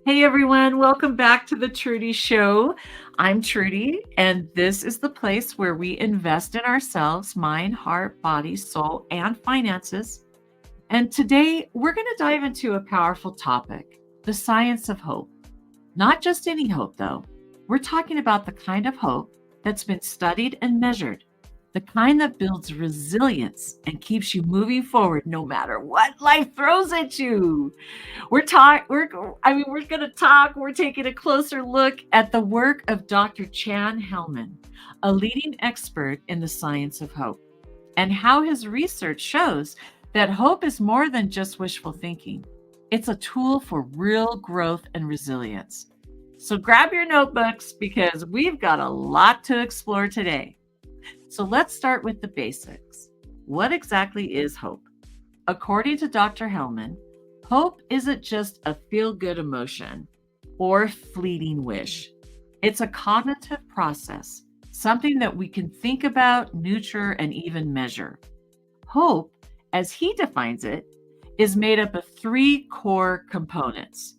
Hey everyone, welcome back to the Trudy Show. I'm Trudy, and this is the place where we invest in ourselves, mind, heart, body, soul, and finances. And today we're going to dive into a powerful topic, the science of hope. Not just any hope, though. We're talking about the kind of hope that's been studied and measured, the kind that builds resilience and keeps you moving forward no matter what life throws at you. We're going to talk. We're taking a closer look at the work of Dr. Chan Hellman, a leading expert in the science of hope, and how his research shows that hope is more than just wishful thinking. It's a tool for real growth and resilience. So grab your notebooks because we've got a lot to explore today. So let's start with the basics. What exactly is hope? According to Dr. Hellman, hope isn't just a feel-good emotion or fleeting wish. It's a cognitive process, something that we can think about, nurture, and even measure. Hope, as he defines it, is made up of three core components: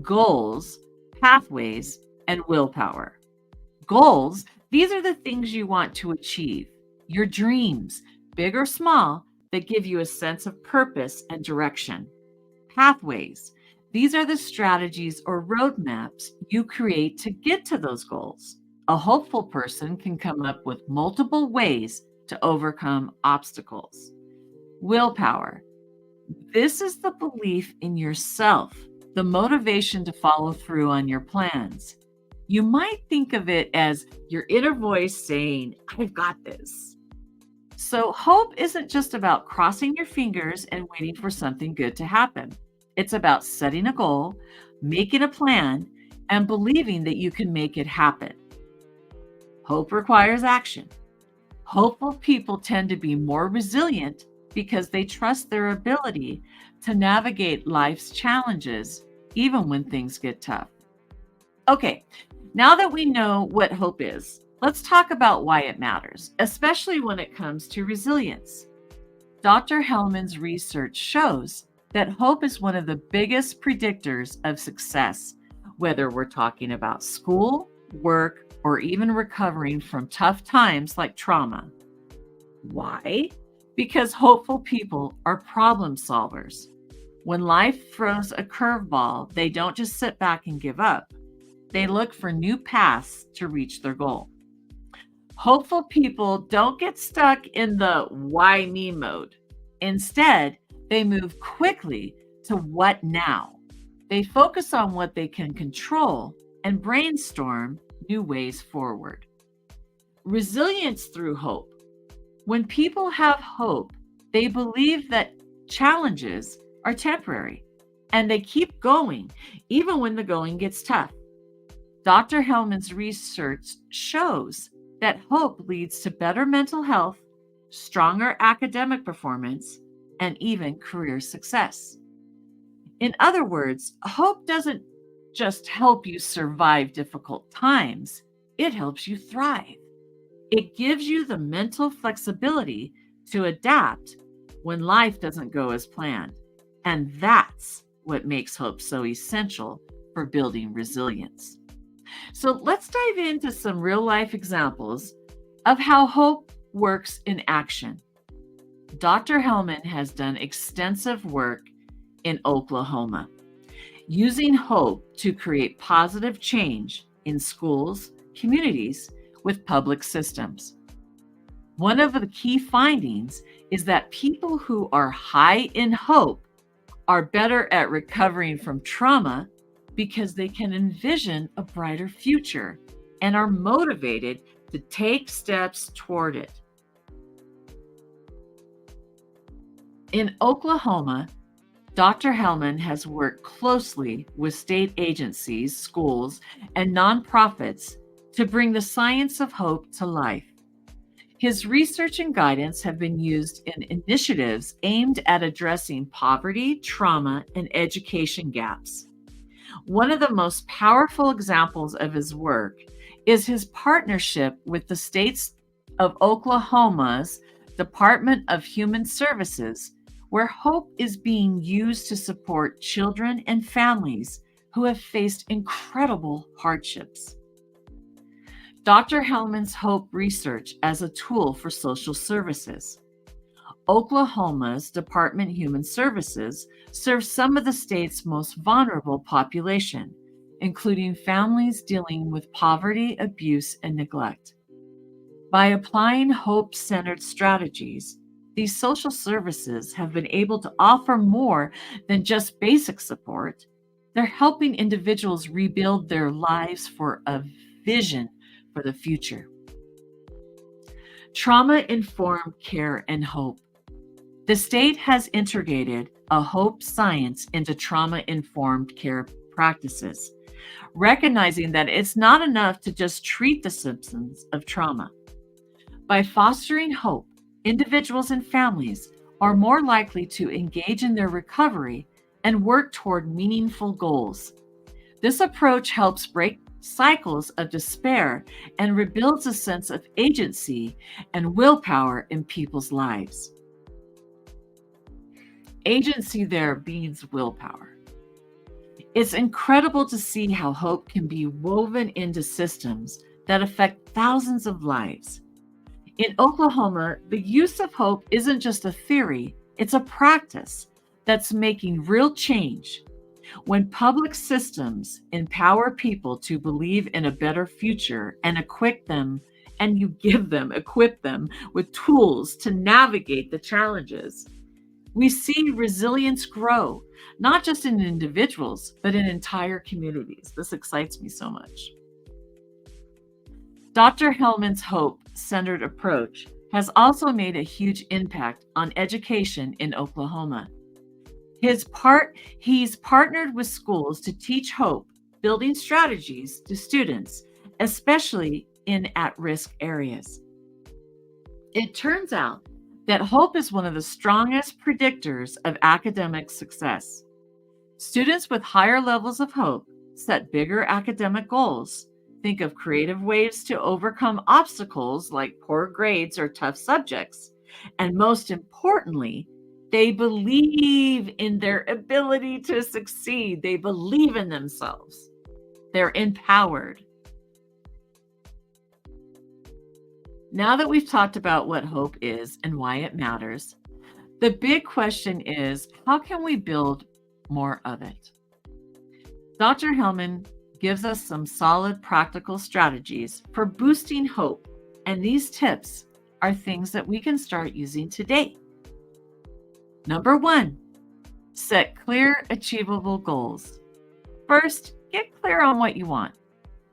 goals, pathways, and willpower. Goals, these are the things you want to achieve, your dreams, big or small, that give you a sense of purpose and direction. Pathways, these are the strategies or roadmaps you create to get to those goals. A hopeful person can come up with multiple ways to overcome obstacles. Willpower, this is the belief in yourself, the motivation to follow through on your plans. You might think of it as your inner voice saying, I've got this. So, hope isn't just about crossing your fingers and waiting for something good to happen. It's about setting a goal, making a plan, and believing that you can make it happen. Hope requires action. Hopeful people tend to be more resilient because they trust their ability to navigate life's challenges, even when things get tough. Okay, now that we know what hope is, let's talk about why it matters, especially when it comes to resilience. Dr. Hellman's research shows that hope is one of the biggest predictors of success, whether we're talking about school, work, or even recovering from tough times like trauma. Why? Because hopeful people are problem solvers. When life throws a curveball, they don't just sit back and give up. They look for new paths to reach their goal. Hopeful people don't get stuck in the why me mode. Instead, they move quickly to what now. They focus on what they can control and brainstorm new ways forward. Resilience through hope. When people have hope, they believe that challenges are temporary and they keep going even when the going gets tough. Dr. Hellman's research shows that hope leads to better mental health, stronger academic performance, and even career success. In other words, hope doesn't just help you survive difficult times, it helps you thrive. It gives you the mental flexibility to adapt when life doesn't go as planned. And that's what makes hope so essential for building resilience. So let's dive into some real life examples of how hope works in action. Dr. Hellman has done extensive work in Oklahoma, using hope to create positive change in schools, communities, with public systems. One of the key findings is that people who are high in hope are better at recovering from trauma because they can envision a brighter future and are motivated to take steps toward it. In Oklahoma, Dr. Hellman has worked closely with state agencies, schools, and nonprofits to bring the science of hope to life. His research and guidance have been used in initiatives aimed at addressing poverty, trauma, and education gaps. One of the most powerful examples of his work is his partnership with the state of Oklahoma's Department of Human Services, where hope is being used to support children and families who have faced incredible hardships. Dr. Hellman's Hope Research as a tool for social services. Oklahoma's Department of Human Services serves some of the state's most vulnerable population, including families dealing with poverty, abuse, and neglect. By applying hope-centered strategies, these social services have been able to offer more than just basic support. They're helping individuals rebuild their lives for a vision for the future. Trauma-informed care and hope. The state has integrated a hope science into trauma-informed care practices, recognizing that it's not enough to just treat the symptoms of trauma. By fostering hope, individuals and families are more likely to engage in their recovery and work toward meaningful goals. This approach helps break cycles of despair and rebuilds a sense of agency and willpower in people's lives. Agency there means willpower. It's incredible to see how hope can be woven into systems that affect thousands of lives. In Oklahoma, the use of hope isn't just a theory, it's a practice that's making real change. When public systems empower people to believe in a better future and equip them with tools to navigate the challenges, we see resilience grow, not just in individuals, but in entire communities. This excites me so much. Dr. Hellman's hope-centered approach has also made a huge impact on education in Oklahoma. He's partnered with schools to teach hope, building strategies to students, especially in at-risk areas. It turns out that hope is one of the strongest predictors of academic success. Students with higher levels of hope set bigger academic goals, think of creative ways to overcome obstacles like poor grades or tough subjects, and most importantly, they believe in their ability to succeed. They believe in themselves. They're empowered. Now that we've talked about what hope is and why it matters, the big question is, how can we build more of it? Dr. Hellman gives us some solid practical strategies for boosting hope, and these tips are things that we can start using today. Number 1, set clear, achievable goals. First, get clear on what you want.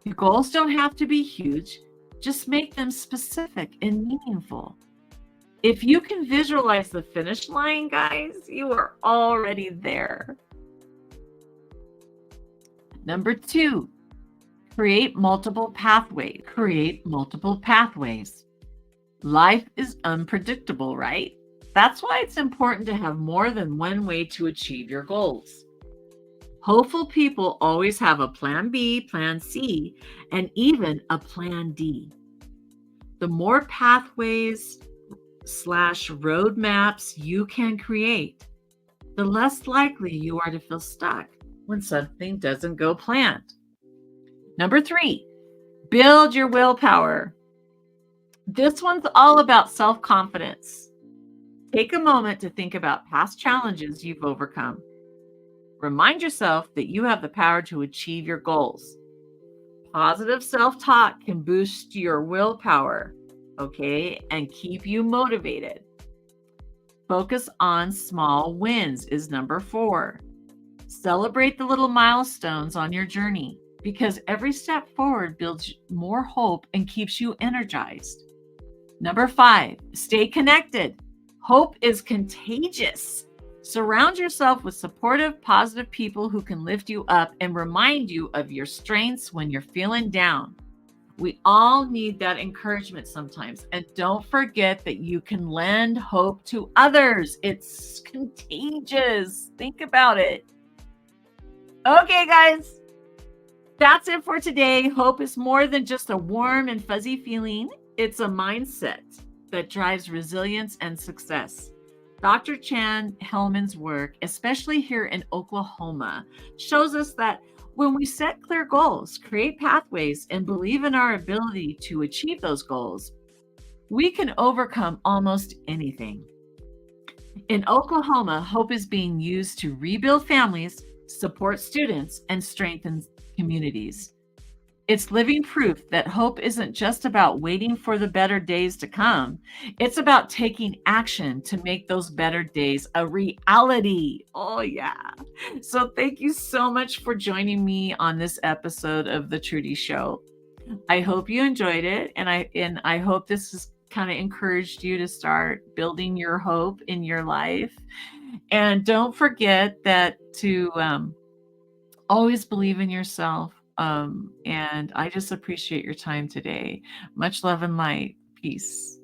Your goals don't have to be huge, just make them specific and meaningful. If you can visualize the finish line, guys, you are already there. Number 2, create multiple pathways. Create multiple pathways. Life is unpredictable, right? That's why it's important to have more than one way to achieve your goals. Hopeful people always have a plan B, plan C, and even a plan D. The more pathways / roadmaps you can create, the less likely you are to feel stuck when something doesn't go planned. Number 3, build your willpower. This one's all about self-confidence. Take a moment to think about past challenges you've overcome. Remind yourself that you have the power to achieve your goals. Positive self-talk can boost your willpower, okay, and keep you motivated. Focus on small wins is number 4. Celebrate the little milestones on your journey, because every step forward builds more hope and keeps you energized. Number 5, stay connected. Hope is contagious. Surround yourself with supportive, positive people who can lift you up and remind you of your strengths when you're feeling down. We all need that encouragement sometimes. And don't forget that you can lend hope to others. It's contagious. Think about it. Okay, guys. That's it for today. Hope is more than just a warm and fuzzy feeling. It's a mindset that drives resilience and success. Dr. Chan Hellman's work, especially here in Oklahoma, shows us that when we set clear goals, create pathways, and believe in our ability to achieve those goals, we can overcome almost anything. In Oklahoma, hope is being used to rebuild families, support students, and strengthen communities. It's living proof that hope isn't just about waiting for the better days to come. It's about taking action to make those better days a reality. Oh, yeah. So, thank you so much for joining me on this episode of The Trudy Show. I hope you enjoyed it, and I hope this has kind of encouraged you to start building your hope in your life. And don't forget that to always believe in yourself. And I just appreciate your time today. Much love and light. Peace.